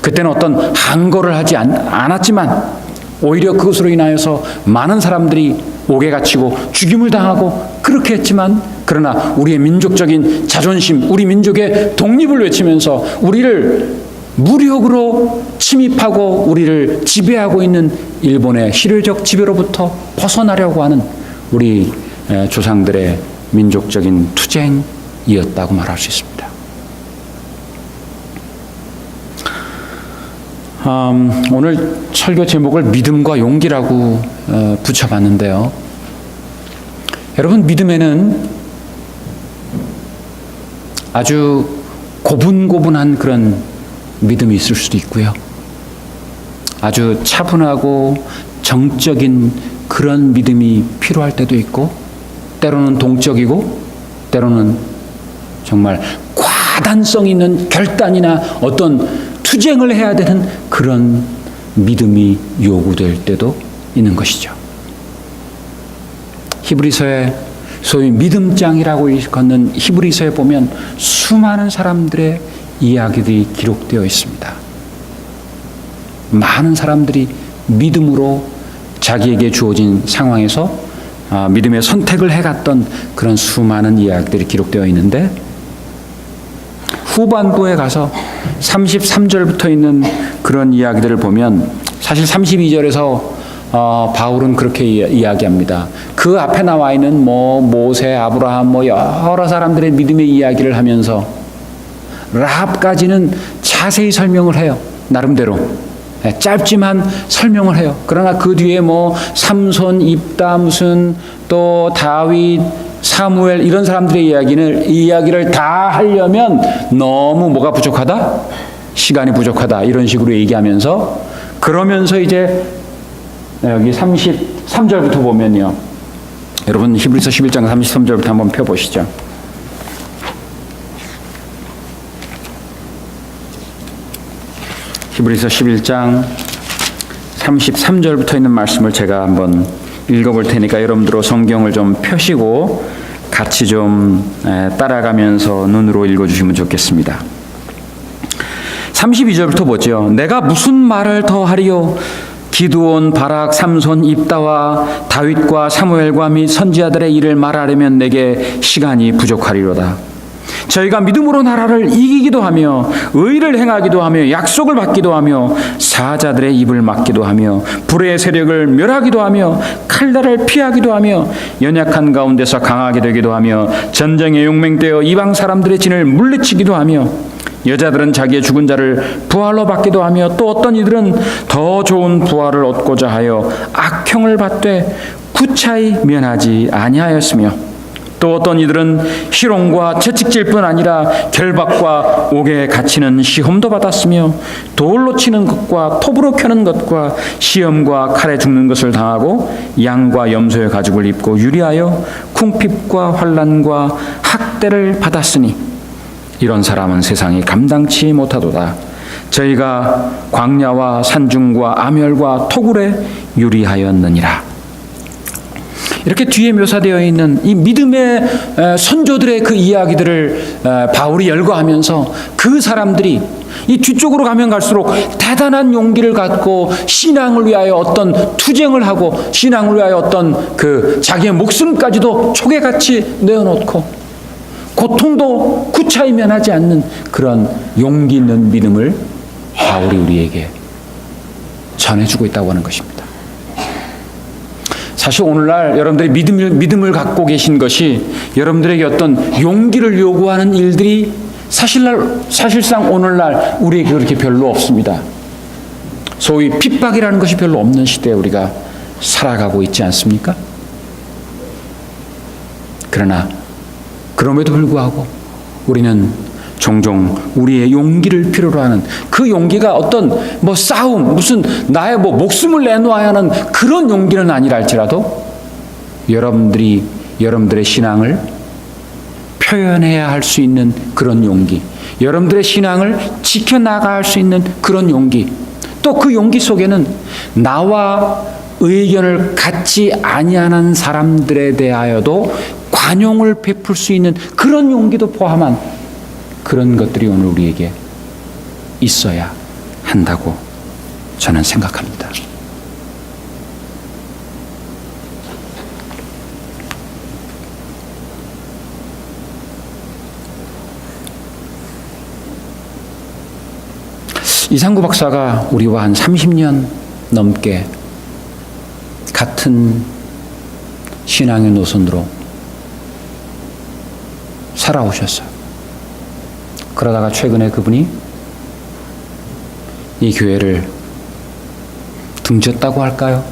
그때는 어떤 항거를 하지 않았지만 오히려 그것으로 인하여서 많은 사람들이 옥에 갇히고 죽임을 당하고 그렇게 했지만 그러나 우리의 민족적인 자존심, 우리 민족의 독립을 외치면서 우리를 무력으로 침입하고 우리를 지배하고 있는 일본의 실효적 지배로부터 벗어나려고 하는 우리 조상들의 민족적인 투쟁이었다고 말할 수 있습니다. 오늘 설교 제목을 믿음과 용기라고 붙여봤는데요. 여러분, 믿음에는 아주 고분고분한 그런 믿음이 있을 수도 있고요. 아주 차분하고 정적인 그런 믿음이 필요할 때도 있고, 때로는 동적이고, 때로는 정말 과단성 있는 결단이나 어떤 투쟁을 해야 되는 그런 믿음이 요구될 때도 있는 것이죠. 히브리서에 소위 믿음장이라고 일컫는 히브리서에 보면 수많은 사람들의 이야기들이 기록되어 있습니다. 많은 사람들이 믿음으로 자기에게 주어진 상황에서 믿음의 선택을 해갔던 그런 수많은 이야기들이 기록되어 있는데 후반부에 가서 33절부터 있는 그런 이야기들을 보면 사실 32절에서 바울은 그렇게 이야기합니다. 그 앞에 나와 있는 모세, 아브라함 여러 사람들의 믿음의 이야기를 하면서 라합까지는 자세히 설명을 해요. 나름대로. 짧지만 설명을 해요. 그러나 그 뒤에 삼손, 입다, 무슨 또 다윗, 사무엘 이런 사람들의 이야기를 다 하려면 너무 뭐가 부족하다? 시간이 부족하다. 이런 식으로 얘기하면서 그러면서 이제 여기 33절부터 보면요. 여러분 히브리서 11장 33절부터 한번 펴보시죠. 히브리서 11장 33절부터 있는 말씀을 제가 한번 읽어볼 테니까 여러분들도 성경을 좀 펴시고 같이 좀 따라가면서 눈으로 읽어주시면 좋겠습니다. 32절부터 보죠. 내가 무슨 말을 더 하리요? 기드온, 바락, 삼손, 입다와 다윗과 사무엘과 및 선지자들의 일을 말하려면 내게 시간이 부족하리로다. 저희가 믿음으로 나라를 이기기도 하며 의를 행하기도 하며 약속을 받기도 하며 사자들의 입을 막기도 하며 불의 세력을 멸하기도 하며 칼날을 피하기도 하며 연약한 가운데서 강하게 되기도 하며 전쟁에 용맹되어 이방 사람들의 진을 물리치기도 하며 여자들은 자기의 죽은 자를 부활로 받기도 하며 또 어떤 이들은 더 좋은 부활을 얻고자 하여 악형을 받되 구차히 면하지 아니하였으며 또 어떤 이들은 희롱과 채찍질뿐 아니라 결박과 옥에 갇히는 시험도 받았으며 돌로 치는 것과 톱으로 켜는 것과 시험과 칼에 죽는 것을 당하고 양과 염소의 가죽을 입고 유리하여 궁핍과 환난과 학대를 받았으니 이런 사람은 세상이 감당치 못하도다. 저희가 광야와 산중과 암열과 토굴에 유리하였느니라. 이렇게 뒤에 묘사되어 있는 이 믿음의 선조들의 그 이야기들을 바울이 열거하면서 그 사람들이 이 뒤쪽으로 가면 갈수록 대단한 용기를 갖고 신앙을 위하여 어떤 투쟁을 하고 신앙을 위하여 어떤 그 자기의 목숨까지도 촉에같이 내어놓고 고통도 구차히 면하지 않는 그런 용기 있는 믿음을 바울이 우리에게 전해주고 있다고 하는 것입니다. 사실 오늘날 여러분들이 믿음을 갖고 계신 것이 여러분들에게 어떤 용기를 요구하는 일들이 사실상 오늘날 우리에게 그렇게 별로 없습니다. 소위 핍박이라는 것이 별로 없는 시대에 우리가 살아가고 있지 않습니까? 그러나 그럼에도 불구하고 우리는 종종 우리의 용기를 필요로 하는 그 용기가 어떤 싸움, 무슨 나의 목숨을 내놓아야 하는 그런 용기는 아니라 할지라도 여러분들의 신앙을 표현해야 할 수 있는 그런 용기, 여러분들의 신앙을 지켜나갈 수 있는 그런 용기, 또 그 용기 속에는 나와 의견을 같지 아니하는 사람들에 대하여도 관용을 베풀 수 있는 그런 용기도 포함한 그런 것들이 오늘 우리에게 있어야 한다고 저는 생각합니다. 이상구 박사가 우리와 한 30년 넘게 같은 신앙의 노선으로 살아오셨어요. 그러다가 최근에 그분이 이 교회를 등졌다고 할까요?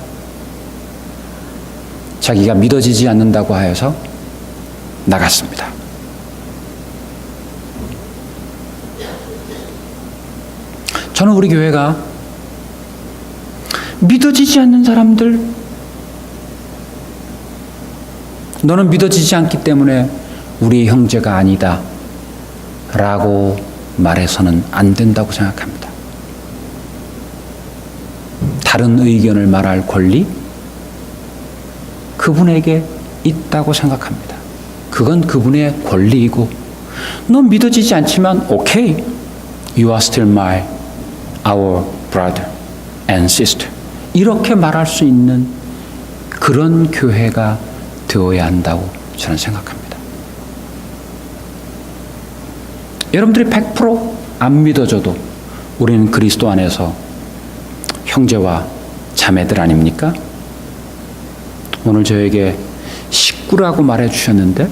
자기가 믿어지지 않는다고 하여서 나갔습니다. 저는 우리 교회가 믿어지지 않는 사람들, 너는 믿어지지 않기 때문에 우리의 형제가 아니다 라고 말해서는 안 된다고 생각합니다. 다른 의견을 말할 권리, 그분에게 있다고 생각합니다. 그건 그분의 권리이고, 넌 믿어지지 않지만 오케이, you are still our brother and sister, 이렇게 말할 수 있는 그런 교회가 되어야 한다고 저는 생각합니다. 여러분들이 100% 안 믿어져도 우리는 그리스도 안에서 형제와 자매들 아닙니까? 오늘 저에게 식구라고 말해 주셨는데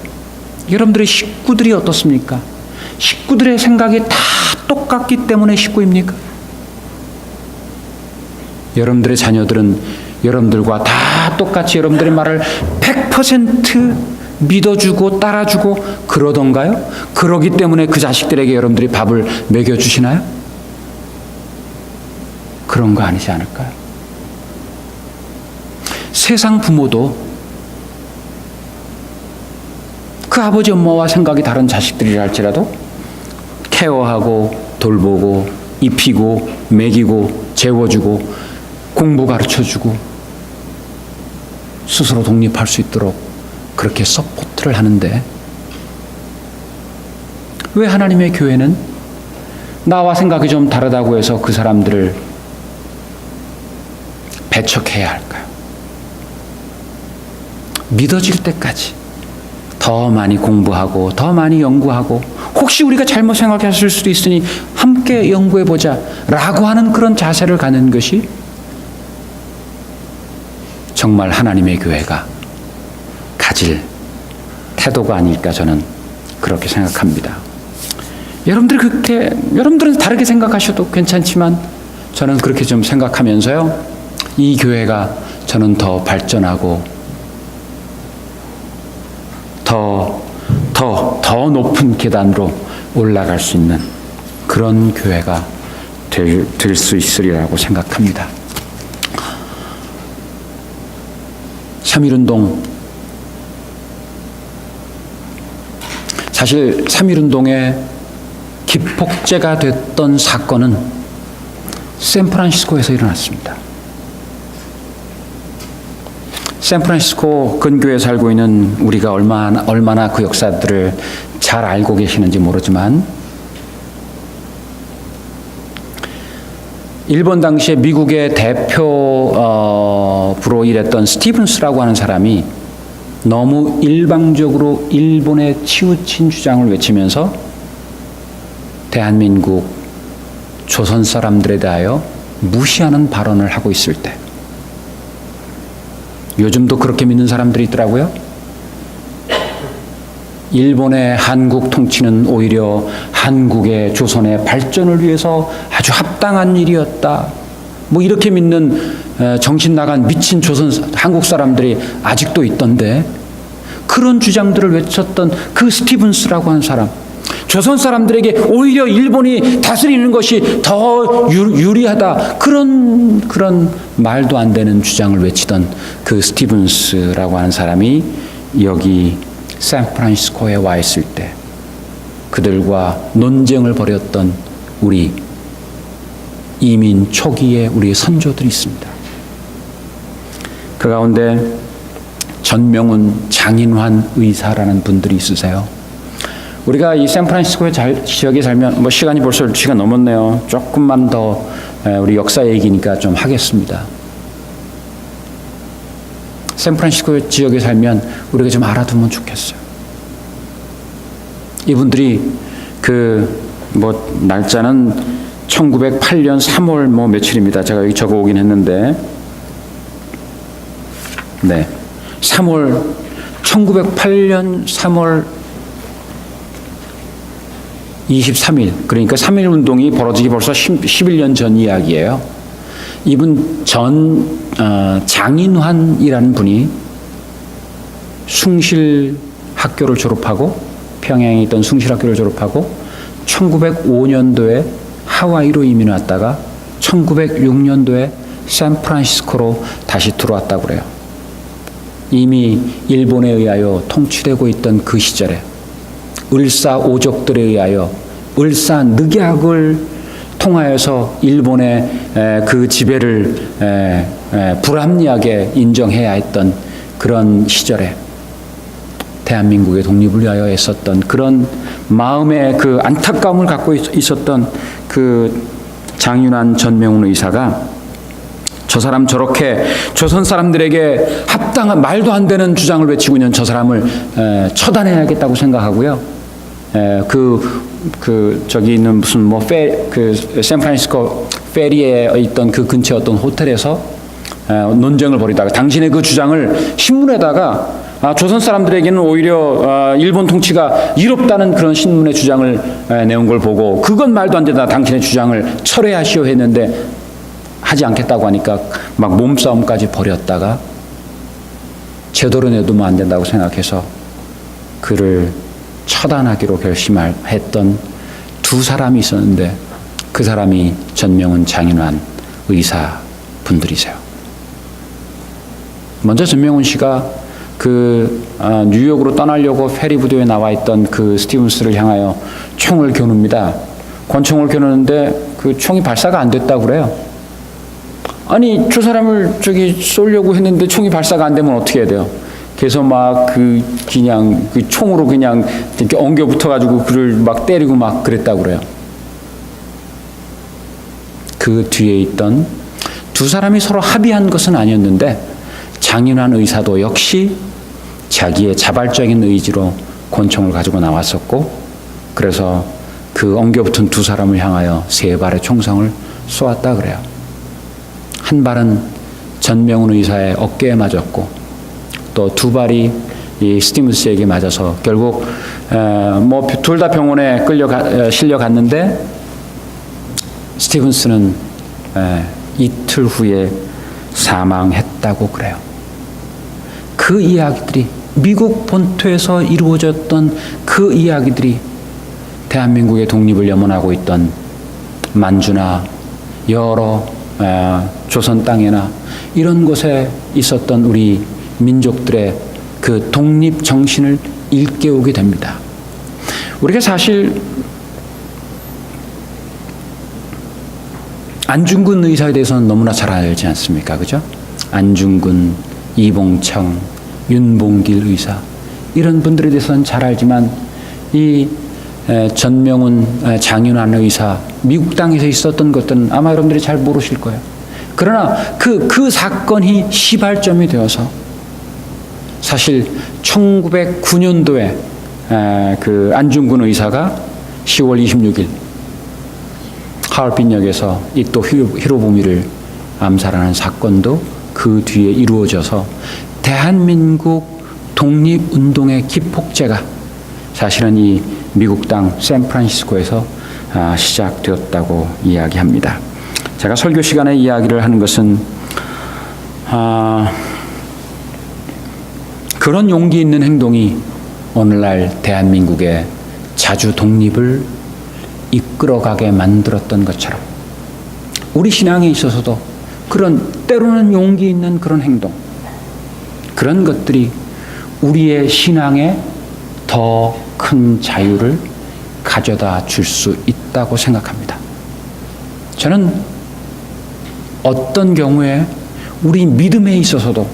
여러분들의 식구들이 어떻습니까? 식구들의 생각이 다 똑같기 때문에 식구입니까? 여러분들의 자녀들은 여러분들과 다 똑같이 여러분들의 말을 100% 믿어주고 따라주고 그러던가요? 그러기 때문에 그 자식들에게 여러분들이 밥을 먹여주시나요? 그런 거 아니지 않을까요? 세상 부모도 그 아버지 엄마와 생각이 다른 자식들이라 할지라도 케어하고 돌보고 입히고 먹이고 재워주고 공부 가르쳐주고 스스로 독립할 수 있도록 그렇게 서포트를 하는데, 왜 하나님의 교회는 나와 생각이 좀 다르다고 해서 그 사람들을 배척해야 할까요? 믿어질 때까지 더 많이 공부하고 더 많이 연구하고, 혹시 우리가 잘못 생각했을 수도 있으니 함께 연구해보자 라고 하는 그런 자세를 갖는 것이 정말 하나님의 교회가 가질 태도가 아닐까, 저는 그렇게 생각합니다. 여러분들은 다르게 생각하셔도 괜찮지만 저는 그렇게 좀 생각하면서요, 이 교회가 저는 더 발전하고 더 높은 계단으로 올라갈 수 있는 그런 교회가 될 수 있으리라고 생각합니다. 3.1운동, 사실 3.1운동의 기폭제가 됐던 사건은 샌프란시스코에서 일어났습니다. 샌프란시스코 근교에 살고 있는 우리가 얼마나 그 역사들을 잘 알고 계시는지 모르지만, 일본 당시에 미국의 대표부로 일했던 스티븐스라고 하는 사람이 너무 일방적으로 일본에 치우친 주장을 외치면서 대한민국 조선 사람들에 대하여 무시하는 발언을 하고 있을 때, 요즘도 그렇게 믿는 사람들이 있더라고요. 일본의 한국 통치는 오히려 한국의 조선의 발전을 위해서 아주 합당한 일이었다, 뭐 이렇게 믿는 정신 나간 미친 한국 사람들이 아직도 있던데, 그런 주장들을 외쳤던 그 스티븐스라고 하는 사람, 조선 사람들에게 오히려 일본이 다스리는 것이 더 유리하다, 그런 말도 안 되는 주장을 외치던 그 스티븐스라고 하는 사람이 여기 샌프란시스코에 와 있을 때 그들과 논쟁을 벌였던 우리 이민 초기의 우리 선조들이 있습니다. 그 가운데 전명훈 장인환 의사라는 분들이 있으세요. 우리가 이 샌프란시스코 지역에 살면, 시간이 벌써 2시간 넘었네요. 조금만 더 우리 역사 얘기니까 좀 하겠습니다. 샌프란시스코 지역에 살면 우리가 좀 알아두면 좋겠어요. 이분들이 날짜는 1908년 3월 며칠입니다. 제가 여기 적어 오긴 했는데, 1908년 3월 23일, 그러니까 3.1운동이 벌어지기 벌써 11년 전 이야기예요. 이분 장인환이라는 분이 숭실학교를 졸업하고, 평양에 있던 숭실학교를 졸업하고 1905년도에 하와이로 이민 왔다가 1906년도에 샌프란시스코로 다시 들어왔다고 그래요. 이미 일본에 의하여 통치되고 있던 그 시절에 을사오족들에 의하여 을사늑약을 통하여서 일본의 그 지배를 불합리하게 인정해야 했던 그런 시절에 대한민국의 독립을 위하여 애썼던 그런 마음의 그 안타까움을 갖고 있었던 그 장윤환 전명훈 의사가, 저 사람 저렇게 조선 사람들에게 합당한 말도 안 되는 주장을 외치고 있는 저 사람을 처단해야겠다고 생각하고요. 저기 있는 무슨 샌프란시스코 페리에 있던 그 근처 어떤 호텔에서 논쟁을 벌이다가 당신의 그 주장을 신문에다가, 조선 사람들에게는 오히려 일본 통치가 이롭다는 그런 신문의 주장을 내온 걸 보고, 그건 말도 안 되다, 당신의 주장을 철회하시오 했는데 하지 않겠다고 하니까 막 몸싸움까지 벌였다가 제대로 내두면 안 된다고 생각해서 그를 처단하기로 결심했던 두 사람이 있었는데, 그 사람이 전명훈 장인환 의사 분들이세요. 먼저 전명훈 씨가 뉴욕으로 떠나려고 페리부두에 나와 있던 그 스티븐스를 향하여 총을 겨눕니다. 권총을 겨누는데 그 총이 발사가 안 됐다고 그래요. 아니, 저 사람을 쏘려고 했는데 총이 발사가 안 되면 어떻게 해야 돼요? 그래서 막 그냥 그 총으로 그냥 이렇게 엉겨 붙어가지고 그를 막 때리고 막 그랬다고 그래요. 그 뒤에 있던 두 사람이 서로 합의한 것은 아니었는데 장윤환 의사도 역시 자기의 자발적인 의지로 권총을 가지고 나왔었고, 그래서 그 엉겨붙은 두 사람을 향하여 3발의 총성을 쏘았다 그래요. 한 발은 전명훈 의사의 어깨에 맞았고, 또 2발이 이 스티븐스에게 맞아서 결국 뭐 둘 다 병원에 실려갔는데 스티븐스는 이틀 후에 사망했다고 그래요. 그 이야기들이, 미국 본토에서 이루어졌던 그 이야기들이 대한민국의 독립을 염원하고 있던 만주나 여러 조선 땅이나 이런 곳에 있었던 우리 민족들의 그 독립 정신을 일깨우게 됩니다. 우리가 사실 안중근 의사에 대해서는 너무나 잘 알지 않습니까? 그죠? 안중근, 이봉창, 윤봉길 의사, 이런 분들에 대해서는 잘 알지만 이 전명훈, 장윤환 의사, 미국 땅에서 있었던 것들은 아마 여러분들이 잘 모르실 거예요. 그러나 그 사건이 시발점이 되어서 사실 1909년도에 그 안중근 의사가 10월 26일 하얼빈역에서 이토 히로부미를 암살하는 사건도 그 뒤에 이루어져서 대한민국 독립운동의 기폭제가 사실은 이 미국 땅 샌프란시스코에서 시작되었다고 이야기합니다. 제가 설교 시간에 이야기를 하는 것은 그런 용기 있는 행동이 오늘날 대한민국의 자주 독립을 이끌어가게 만들었던 것처럼 우리 신앙에 있어서도 그런 때로는 용기 있는 그런 행동, 그런 것들이 우리의 신앙에 더 큰 자유를 가져다 줄 수 있다고 생각합니다. 저는 어떤 경우에 우리 믿음에 있어서도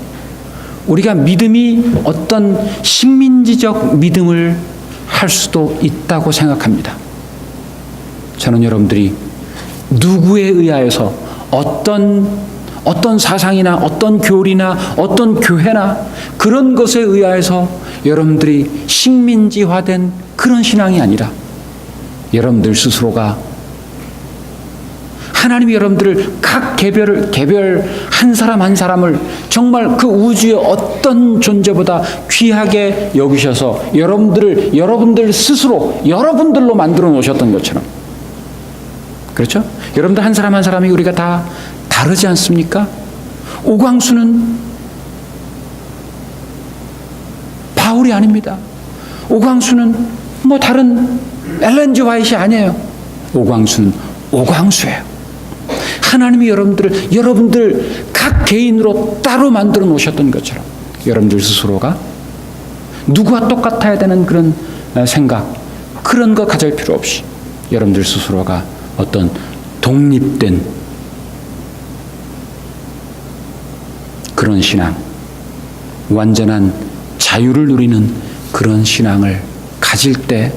우리가 믿음이 어떤 식민지적 믿음을 할 수도 있다고 생각합니다. 저는 여러분들이 누구에 의하여서 어떤 사상이나 어떤 교리나 어떤 교회나 그런 것에 의하여서 여러분들이 식민지화된 그런 신앙이 아니라 여러분들 스스로가 하나님이 여러분들을 각 개별 한 사람 한 사람을 정말 그 우주의 어떤 존재보다 귀하게 여기셔서 여러분들 스스로 여러분들로 만들어 놓으셨던 것처럼, 그렇죠? 여러분들 한 사람 한 사람이 우리가 다 다르지 않습니까? 오광수는 바울이 아닙니다. 오광수는 뭐 다른 엘렌 G 화이트이 아니에요. 오광수는 오광수예요. 하나님이 여러분들 각 개인으로 따로 만들어 놓으셨던 것처럼 여러분들 스스로가 누구와 똑같아야 되는 그런 생각, 그런 거 가질 필요 없이 여러분들 스스로가 어떤 독립된 그런 신앙, 완전한 자유를 누리는 그런 신앙을 가질 때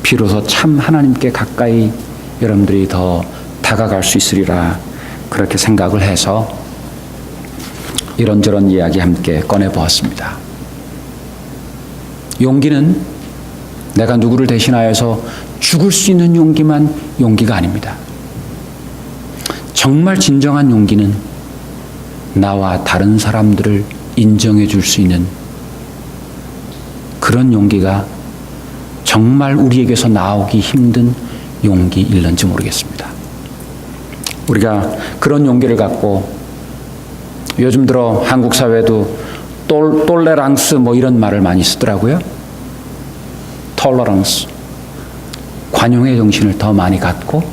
비로소 참 하나님께 가까이 여러분들이 더 다가갈 수 있으리라, 그렇게 생각을 해서 이런저런 이야기 함께 꺼내보았습니다. 용기는 내가 누구를 대신하여서 죽을 수 있는 용기만 용기가 아닙니다. 정말 진정한 용기는 나와 다른 사람들을 인정해 줄 수 있는 그런 용기가 정말 우리에게서 나오기 힘든 용기일는지 모르겠습니다. 우리가 그런 용기를 갖고 요즘 들어 한국 사회도 똘레랑스 뭐 이런 말을 많이 쓰더라고요. 톨러런스, 관용의 정신을 더 많이 갖고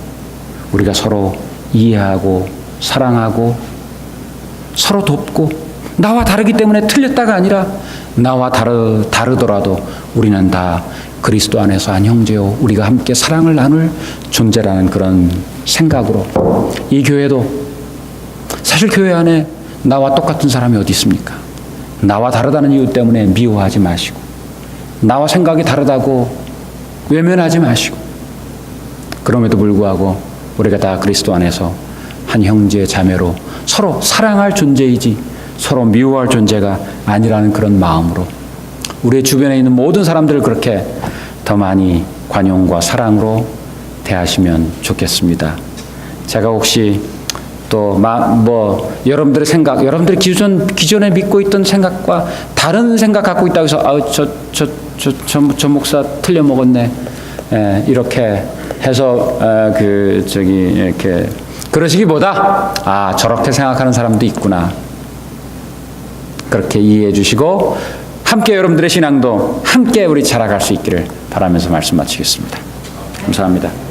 우리가 서로 이해하고 사랑하고 서로 돕고, 나와 다르기 때문에 틀렸다가 아니라 나와 다르더라도 우리는 다 그리스도 안에서 한 형제요, 우리가 함께 사랑을 나눌 존재라는 그런 생각으로 이 교회도, 사실 교회 안에 나와 똑같은 사람이 어디 있습니까? 나와 다르다는 이유 때문에 미워하지 마시고, 나와 생각이 다르다고 외면하지 마시고, 그럼에도 불구하고 우리가 다 그리스도 안에서 한 형제 자매로 서로 사랑할 존재이지 서로 미워할 존재가 아니라는 그런 마음으로 우리 주변에 있는 모든 사람들을 그렇게 더 많이 관용과 사랑으로 대하시면 좋겠습니다. 제가 혹시 또 여러분들의 생각, 여러분들이 기존에 믿고 있던 생각과 다른 생각 갖고 있다고 해서 저 목사 틀려 먹었네, 이렇게 해서 이렇게 그러시기보다 저렇게 생각하는 사람도 있구나, 그렇게 이해해 주시고 함께 여러분들의 신앙도 함께 우리 자라갈 수 있기를 바라면서 말씀 마치겠습니다. 감사합니다.